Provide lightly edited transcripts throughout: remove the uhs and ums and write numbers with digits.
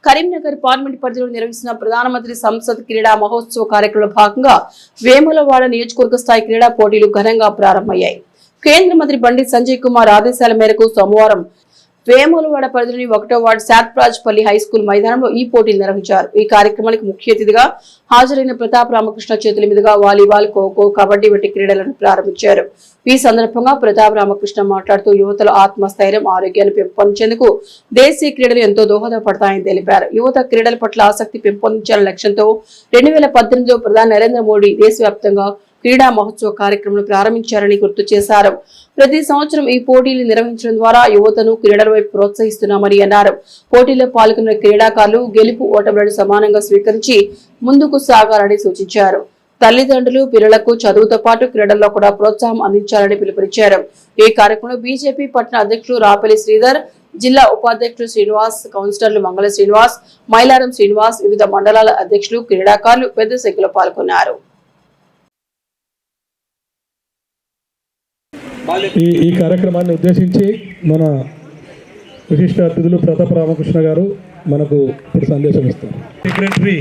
Karimnagar parliament పరిధిలో నిర్వహిస్తున్న ప్రధానమంత్రి సంసద్ క్రీడా మహోత్సవ కార్యక్రమంలో భాగంగా వేములవాడ నియోజకవర్గ స్థాయి క్రీడా పోటీలు ఘనంగా ప్రారంభమయ్యాయి. కేంద్ర మంత్రి బండి సంజయ్ కుమార్ ఆదేశాల మేరకు సోమవారం వేములవాడ పరిధిలోని 1వ వార్డు శాత్రాజ్పల్లి హైస్కూల్ మైదానంలో ఈ పోటీలు నిర్వహించారు. ఈ కార్యక్రమానికి ముఖ్య అతిథిగా హాజరైన ప్రతాప్ రామకృష్ణ చేతుల మీదుగా వాలీబాల్, ఖోఖో, కబడ్డీ వంటి క్రీడలను ప్రారంభించారు. ఈ సందర్భంగా ప్రతాప్ రామకృష్ణ మాట్లాడుతూ యువతలో ఆత్మస్థైర్యం, ఆరోగ్యాన్ని పెంపొందించేందుకు దేశీయ క్రీడలు ఎంతో దోహదపడతాయని తెలిపారు. యువత క్రీడల పట్ల ఆసక్తి పెంపొందించాలనే లక్ష్యంతో 2018లో ప్రధాని నరేంద్ర మోడీ దేశవ్యాప్తంగా క్రీడా మహోత్సవ కార్యక్రమం ప్రారంభించారని గుర్తు చేశారు. ప్రతి సంవత్సరం ఈ పోటీలు నిర్వహించడం ద్వారా యువతను క్రీడల వైపు ప్రోత్సహిస్తున్నామని అన్నారు. పోటీలో పాల్గొన్న క్రీడాకారులు గెలుపు ఓటములను సమానంగా స్వీకరించి ముందుకు సాగాలని సూచించారు. తల్లిదండ్రులు పిల్లలకు చదువుతో పాటు క్రీడల్లో కూడా ప్రోత్సాహం అందించాలని పిలుపునిచ్చారు. ఈ కార్యక్రమంలో బీజేపీ పట్టణ అధ్యక్షులు రాపల్లి శ్రీధర్, జిల్లా ఉపాధ్యక్షులు శ్రీనివాస్, కౌన్సిలర్లు మంగళ శ్రీనివాస్, మైలారం శ్రీనివాస్, వివిధ మండలాల అధ్యక్షులు, క్రీడాకారులు పెద్ద సంఖ్యలో పాల్గొన్నారు. ఈ కార్యక్రమాన్ని ఉద్దేశించి మన విశిష్ట అతిథులు ప్రతాప్ రామకృష్ణ గారు మనకు ఇప్పుడు సందేశం ఇస్తారు. సెక్రటరీ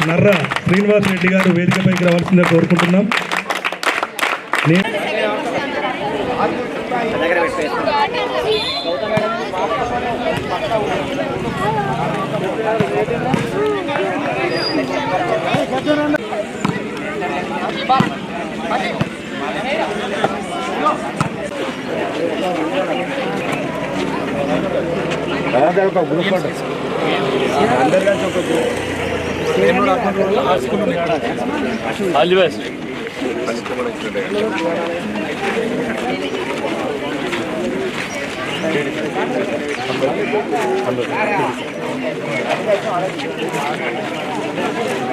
నర్రా శ్రీనివాస్ రెడ్డి గారు వేదికపైకి రావాల్సిందిగా కోరుకుంటున్నాం.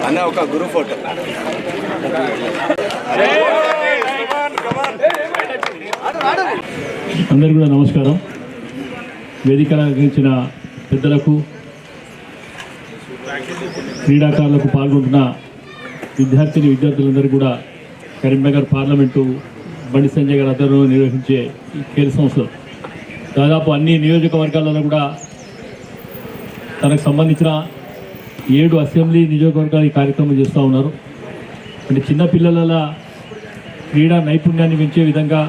అన్న ఒక గురు ఫోటో. అందరికీ కూడా నమస్కారం. వేదిక అలంకరించిన పెద్దలకు, క్రీడాకారులకు, పాల్గొంటున్న విద్యార్థులందరూ కూడా కరీంనగర్ పార్లమెంటు బండి సంజయ్ గారి ఆధ్వర్యంలో నిర్వహించే ఈ ఖేల్ సంస్థలు దాదాపు అన్ని నియోజకవర్గాలలో కూడా తనకు సంబంధించిన 7 అసెంబ్లీ నియోజకవర్గాలు ఈ కార్యక్రమం చేస్తూ ఉన్నారు. అంటే చిన్నపిల్లల క్రీడా నైపుణ్యాన్ని పెంచే విధంగా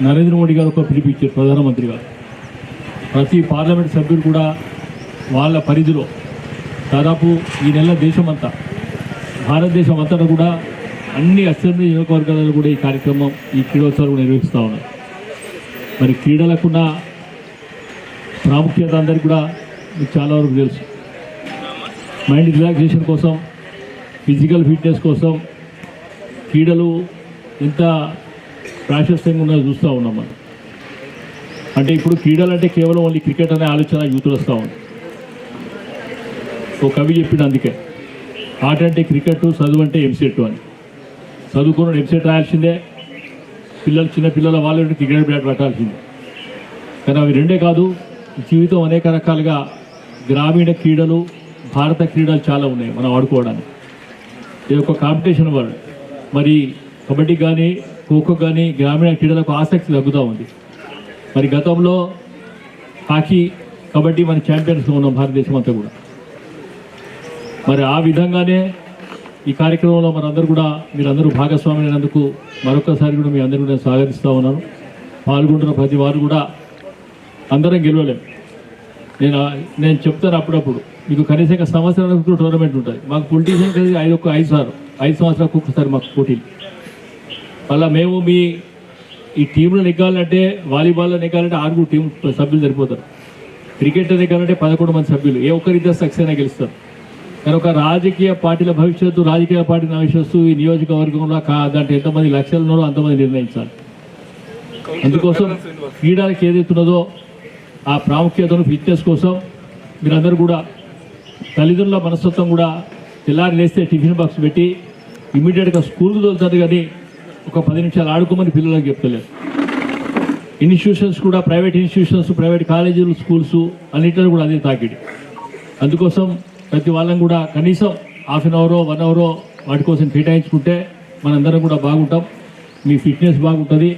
నరేంద్ర మోడీ గారు ఒక పిలిపించారు. ప్రధానమంత్రి గారు ప్రతి పార్లమెంట్ సభ్యులు కూడా వాళ్ళ పరిధిలో దాదాపు ఈ నెల దేశమంతా, భారతదేశం అంతటా కూడా అన్ని అసెంబ్లీ నియోజకవర్గాలలో కూడా ఈ కార్యక్రమం, ఈ క్రీడోత్సవాలు నిర్వహిస్తూ ఉన్నారు. మరి క్రీడలకున్న ప్రాముఖ్యత అందరికీ కూడా మీకు చాలా వరకు తెలుసు. మైండ్ రిలాక్సేషన్ కోసం, ఫిజికల్ ఫిట్నెస్ కోసం క్రీడలు ఎంత ప్రాశస్త్యంగా ఉన్నదో చూస్తూ ఉన్నాం మనం. అంటే ఇప్పుడు క్రీడలు అంటే కేవలం ఓన్లీ క్రికెట్ అనే ఆలోచన యూత్లో వస్తూ ఉంది. ఓ కవి చెప్పిండు అందుకే, ఆట అంటే క్రికెట్, చదువు అంటే ఎంసెట్ అని. చదువుకున్న ఎంసెట్ రాయాల్సిందే, చిన్న పిల్లల వాళ్ళు క్రికెట్ బ్యాట్ పట్టాల్సిందే. కానీ అవి రెండే కాదు, జీవితం అనేక రకాలుగా గ్రామీణ క్రీడలు, భారత క్రీడలు చాలా ఉన్నాయి మనం ఆడుకోవడానికి. ఇది ఒక కాంపిటీషన్ వరల్డ్. మరి కబడ్డీ కానీ, ఖోఖో కానీ గ్రామీణ క్రీడలకు ఆసక్తి తగ్గుతూ ఉంది. మరి గతంలో హాకీ, కబడ్డీ మన ఛాంపియన్స్గా ఉన్నాం భారతదేశం అంతా కూడా. మరి ఆ విధంగానే ఈ కార్యక్రమంలో మనందరూ కూడా మీరందరూ భాగస్వామి అయినందుకు మరొకసారి కూడా మీ అందరూ కూడా స్వాగతిస్తూ ఉన్నాను. పాల్గొంటున్న ప్రతి వారు కూడా అందరం గెలవలేము. నేను చెప్తాను అప్పుడప్పుడు, మీకు కనీసంగా సంవత్సరాలకు టోర్నమెంట్ ఉంటుంది. మాకు పొలిటీషియన్ కలిసి 5 సంవత్సరాలకు ఒక్కసారి మాకు పోటీలు. అలా మేము ఈ టీంలో నెగ్గాలంటే, వాలీబాల్లో నెగ్గాలంటే 6 టీం సభ్యులు సరిపోతారు. క్రికెట్లో నెగ్గాలంటే 11 మంది సభ్యులు. ఏ ఒక్కరిద్దరు సక్సెస్ అయినా గెలుస్తారు. కానీ ఒక రాజకీయ పార్టీల భవిష్యత్తు, రాజకీయ పార్టీ భవిష్యత్తు ఈ నియోజకవర్గంలో దాంట్లో ఎంతమంది లక్షలు ఉన్నారో అంతమంది నిర్ణయించాలి. అందుకోసం క్రీడలకు ఏదైతున్నదో ఆ ప్రాముఖ్యతను, ఫిట్నెస్ కోసం మీరందరూ కూడా తల్లిదండ్రుల మనస్తత్వం కూడా తెల్లారి లేస్తే టిఫిన్ బాక్స్ పెట్టి ఇమీడియట్గా స్కూల్కి తోలుతారు, కానీ ఒక 10 నిమిషాలు ఆడుకోమని పిల్లలకు చెప్తలేరు. ఇన్స్టిట్యూషన్స్ కూడా, ప్రైవేట్ ఇన్స్టిట్యూషన్స్, ప్రైవేట్ కాలేజీలు, స్కూల్స్ అన్నింటిలో కూడా అదే తాకిడి. అందుకోసం ప్రతి వాళ్ళని కూడా కనీసం ½ అన్ అవరో 1 అవరో వాటి కోసం కేటాయించుకుంటే మనందరం కూడా బాగుంటాం. మీ ఫిట్నెస్ బాగుంటుంది.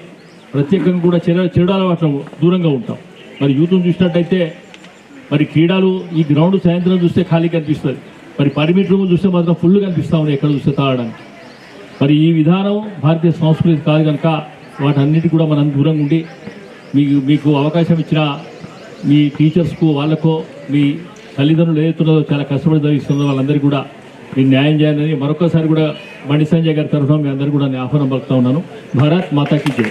ప్రత్యేకంగా కూడా చెడు అలవాట్ల దూరంగా ఉంటాం. మరి యూత్ను చూసినట్టయితే మరి క్రీడలు ఈ గ్రౌండ్ సాయంత్రం చూస్తే ఖాళీ కనిపిస్తుంది, మరి పరిమిట్ రూమ్ చూస్తే మాత్రం ఫుల్ కనిపిస్తూ ఉన్నాయి ఎక్కడ చూస్తే తాగడానికి. మరి ఈ విధానం భారతీయ సంస్కృతి కాదు కనుక వాటన్నిటి కూడా మనం దూరంగా ఉండి మీకు అవకాశం ఇచ్చిన మీ టీచర్స్కు వాళ్ళకో మీ తల్లిదండ్రులు ఏదైతున్నదో చాలా కష్టపడి చదివిస్తున్నదో వాళ్ళందరికీ కూడా మీరు న్యాయం చేయాలని మరొకసారి కూడా బండి సంజయ్ గారి తరఫున మీ అందరికీ కూడా నేను ఆహ్వానం పలుకుతా ఉన్నాను. భారత్ మాతాకి జై.